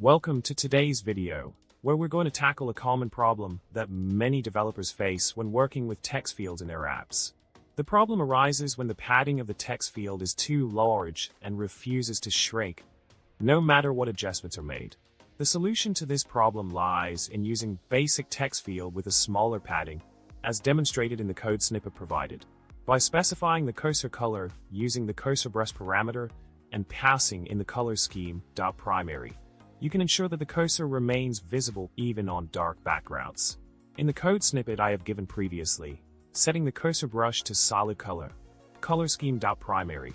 Welcome to today's video, where we're going to tackle a common problem that many developers face when working with text fields in their apps. The problem arises when the padding of the text field is too large and refuses to shrink, no matter what adjustments are made. The solution to this problem lies in using BasicTextField with a smaller padding, as demonstrated in the code snippet provided. By specifying the cursor color using the cursor brush parameter and passing in the color scheme .primary, you can ensure that the cursor remains visible even on dark backgrounds. In the code snippet I have given previously, setting the cursor brush to solid color scheme .primary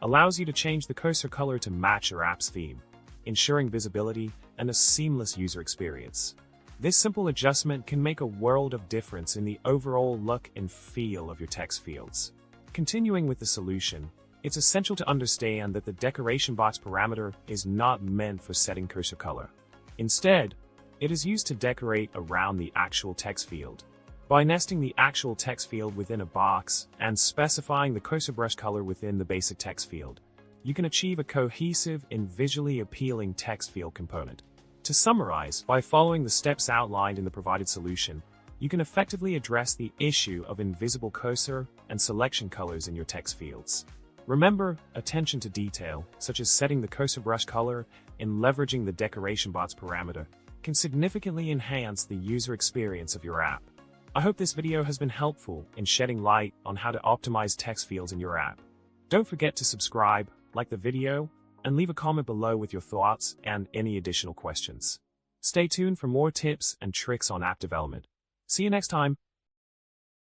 allows you to change the cursor color to match your app's theme, ensuring visibility and a seamless user experience. This simple adjustment can make a world of difference in the overall look and feel of your text fields. Continuing with the solution, it's essential to understand that the decorationBox parameter is not meant for setting cursor color. Instead, it is used to decorate around the actual text field. By nesting the actual text field within a box and specifying the cursor brush color within the basic text field, you can achieve a cohesive and visually appealing text field component. To summarize, by following the steps outlined in the provided solution, you can effectively address the issue of invisible cursor and selection colors in your text fields. Remember, attention to detail, such as setting the cursor brush color and leveraging the decorationBox parameter, can significantly enhance the user experience of your app. I hope this video has been helpful in shedding light on how to optimize text fields in your app. Don't forget to subscribe, like the video, and leave a comment below with your thoughts and any additional questions. Stay tuned for more tips and tricks on app development. See you next time.